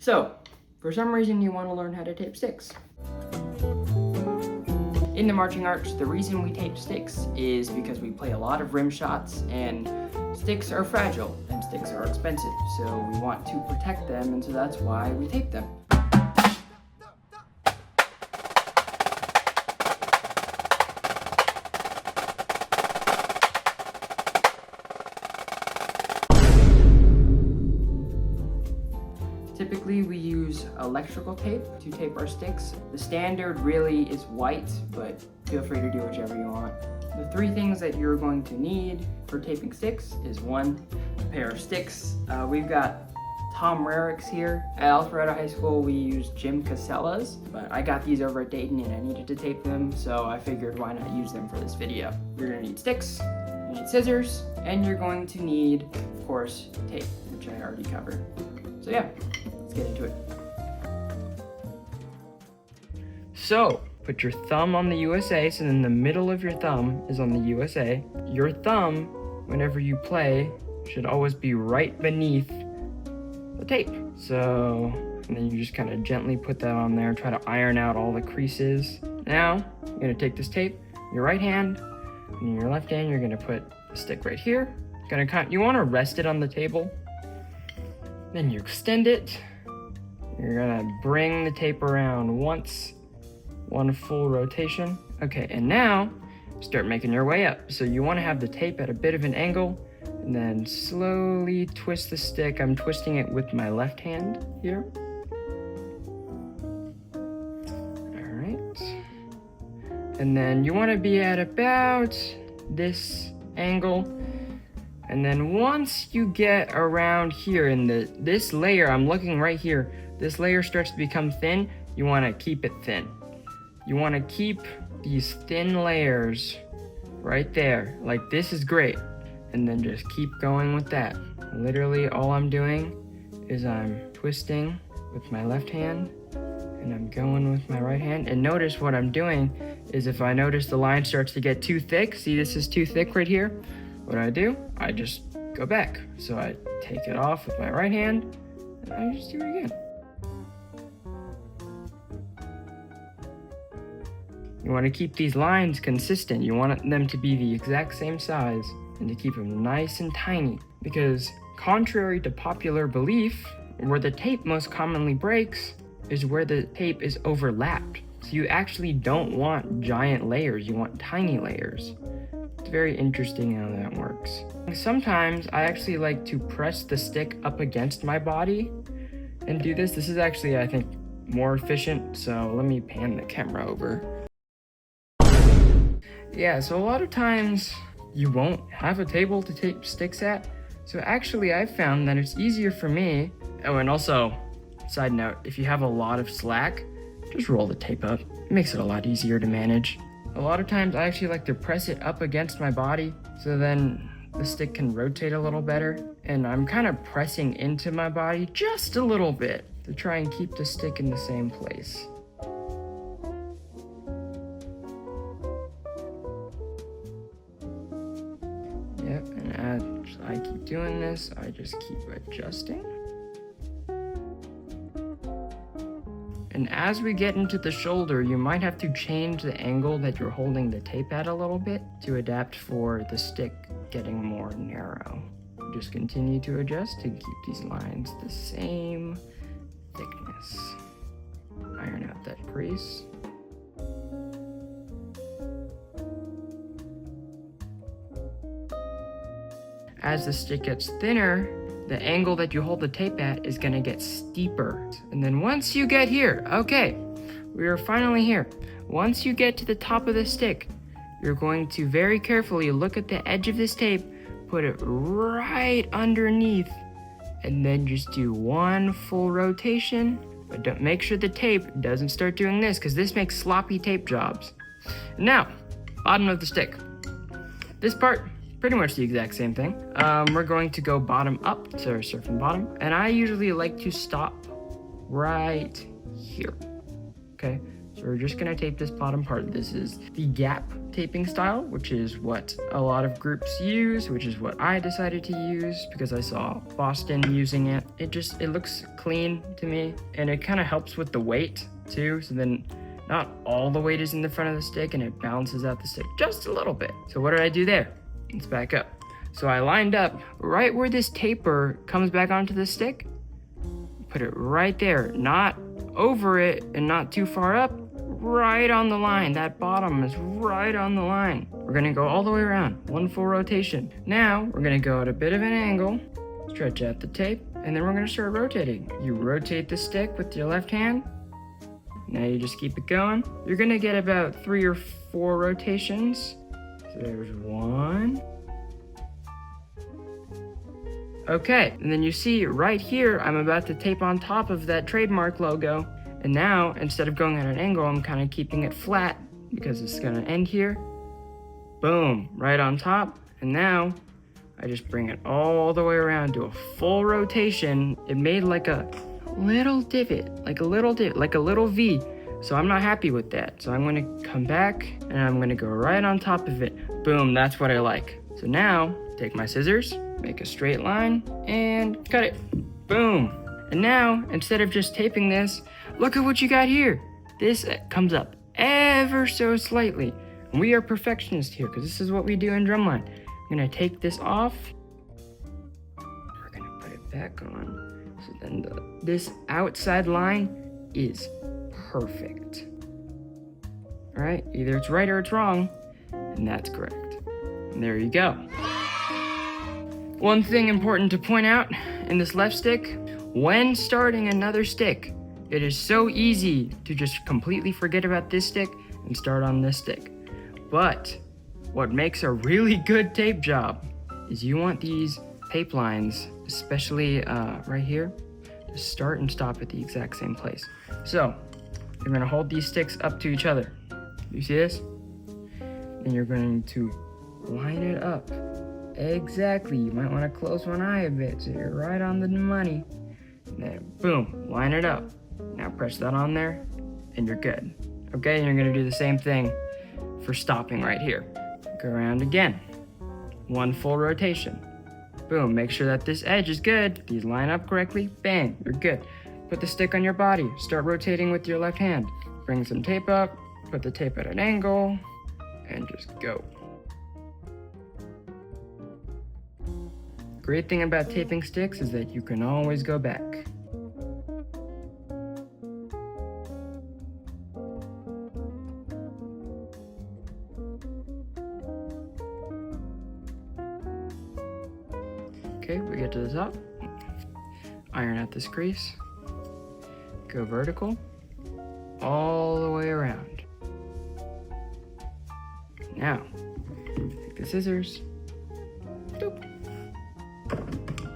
So, for some reason you want to learn how to tape sticks. In the marching arts, the reason we tape sticks is because we play a lot of rim shots, and sticks are fragile and sticks are expensive, so we want to protect them, and so that's why we tape them. Typically, we use electrical tape to tape our sticks. The standard really is white, but feel free to do whichever you want. The three things that you're going to need for taping sticks is one, a pair of sticks. We've got Tom Rarick's here. At Alpharetta High School, we use Jim Casella's, but I got these over at Dayton and I needed to tape them, so I figured why not use them for this video. You're gonna need sticks, you need scissors, and you're going to need, of course, tape, which I already covered. So yeah, let's get into it. So, put your thumb on the USA, so then the middle of your thumb is on the USA. Your thumb, whenever you play, should always be right beneath the tape. So, and then you just kind of gently put that on there, try to iron out all the creases. Now, you're gonna take this tape, your right hand, and in your left hand, you're gonna put the stick right here. You wanna rest it on the table. Then you extend it. You're gonna bring the tape around once, one full rotation. Okay, and now start making your way up. So you wanna have the tape at a bit of an angle, and then slowly twist the stick. I'm twisting it with my left hand here. All right. And then you wanna be at about this angle. And then once you get around here in this layer, I'm looking right here, this layer starts to become thin, you wanna keep it thin. You wanna keep these thin layers right there. Like, this is great. And then just keep going with that. Literally all I'm doing is I'm twisting with my left hand and I'm going with my right hand. And notice what I'm doing is if I notice the line starts to get too thick, see this is too thick right here, what do? I just go back. So I take it off with my right hand and I just do it again. You want to keep these lines consistent. You want them to be the exact same size and to keep them nice and tiny, because contrary to popular belief, where the tape most commonly breaks is where the tape is overlapped. So you actually don't want giant layers, you want tiny layers. It's very interesting how that works. Sometimes I actually like to press the stick up against my body and do this. This is actually, I think, more efficient, so let me pan the camera over. Yeah, so a lot of times you won't have a table to tape sticks at, so actually I've found that it's easier for me. Oh, and also, side note, if you have a lot of slack, just roll the tape up. It makes it a lot easier to manage. A lot of times I actually like to press it up against my body so then the stick can rotate a little better. And I'm kind of pressing into my body just a little bit to try and keep the stick in the same place. Yep, and as I keep doing this, I just keep adjusting. And as we get into the shoulder, you might have to change the angle that you're holding the tape at a little bit to adapt for the stick getting more narrow. Just continue to adjust to keep these lines the same thickness. Iron out that crease. As the stick gets thinner, the angle that you hold the tape at is gonna get steeper. And then once you get here, okay, we are finally here. Once you get to the top of the stick, you're going to very carefully look at the edge of this tape, put it right underneath, and then just do one full rotation. But don't make sure the tape doesn't start doing this, because this makes sloppy tape jobs. Now, bottom of the stick. This part, pretty much the exact same thing. We're going to go bottom up, so start from bottom. And I usually like to stop right here, okay? So we're just gonna tape this bottom part. This is the gap taping style, which is what a lot of groups use, which is what I decided to use because I saw Boston using it. It looks clean to me, and it kind of helps with the weight too. So then not all the weight is in the front of the stick, and it balances out the stick just a little bit. So what did I do there? Let's back up. So I lined up right where this taper comes back onto the stick, put it right there, not over it and not too far up, right on the line. That bottom is right on the line. We're gonna go all the way around, one full rotation. Now we're gonna go at a bit of an angle, stretch out the tape, and then we're gonna start rotating. You rotate the stick with your left hand. Now you just keep it going. You're gonna get about 3 or 4 rotations. So there's 1. Okay, and then you see right here, I'm about to tape on top of that trademark logo. And now, instead of going at an angle, I'm kind of keeping it flat because it's gonna end here. Boom, right on top. And now, I just bring it all the way around, do a full rotation. It made like a little divot, like a little V. So I'm not happy with that. So I'm gonna come back and I'm gonna go right on top of it. Boom, that's what I like. So now, take my scissors, make a straight line, and cut it. Boom. And now, instead of just taping this, look at what you got here. This comes up ever so slightly. And we are perfectionists here, because this is what we do in drumline. I'm gonna take this off. We're gonna put it back on. So then this outside line is perfect. All right, either it's right or it's wrong, and that's correct. And there you go. One thing important to point out in this left stick, when starting another stick, it is so easy to just completely forget about this stick and start on this stick. But what makes a really good tape job is you want these tape lines, especially right here, to start and stop at the exact same place. So you're gonna hold these sticks up to each other. You see this? And you're going to line it up. Exactly. You might want to close one eye a bit so you're right on the money. And then boom, line it up. Now press that on there and you're good. Okay, and you're gonna do the same thing for stopping right here. Go around again. One full rotation. Boom, make sure that this edge is good. These line up correctly. Bang, you're good. Put the stick on your body. Start rotating with your left hand. Bring some tape up. Put the tape at an angle and just go. Great thing about taping sticks is that you can always go back. Okay, we get to the top. Iron out this crease. Go vertical. All the way around. Now, take the scissors. Doop.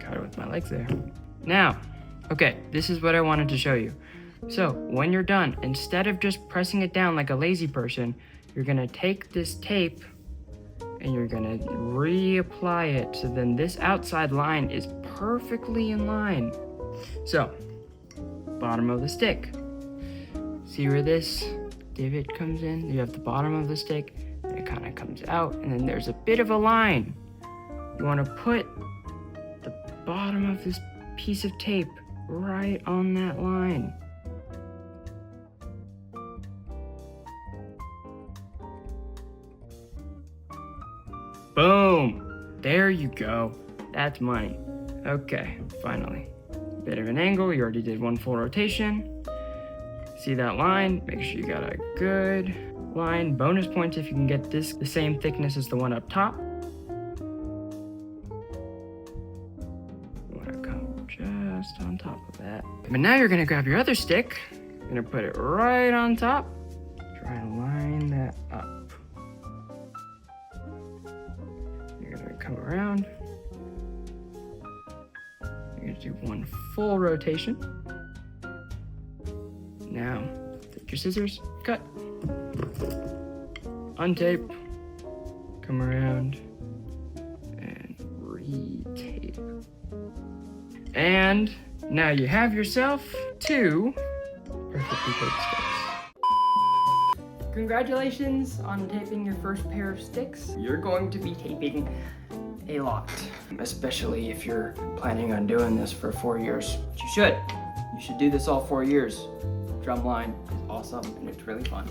Got it with my legs there. Now, okay, this is what I wanted to show you. So, when you're done, instead of just pressing it down like a lazy person, you're gonna take this tape and you're gonna reapply it. So then this outside line is perfectly in line. So, bottom of the stick. See where this divot comes in? You have the bottom of the stick, and it kind of comes out, and then there's a bit of a line. You want to put the bottom of this piece of tape right on that line. Boom! There you go. That's money. Okay, finally. Bit of an angle, you already did one full rotation. See that line? Make sure you got a good line. Bonus points if you can get this the same thickness as the one up top. You want to come just on top of that. But now you're going to grab your other stick. You're going to put it right on top. Try to line that up. You're going to come around. You're going to do one full rotation. Now, take your scissors, cut, untape, come around, and re-tape. And now you have yourself 2 perfectly taped sticks. congratulations on taping your first pair of sticks. You're going to be taping a lot, especially if you're planning on doing this for 4 years. But you should. You should do this all 4 years. Drumline is awesome and it's really fun.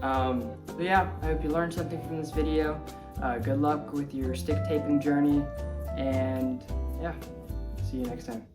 But yeah, I hope you learned something from this video. Good luck with your stick taping journey, and yeah, see you next time.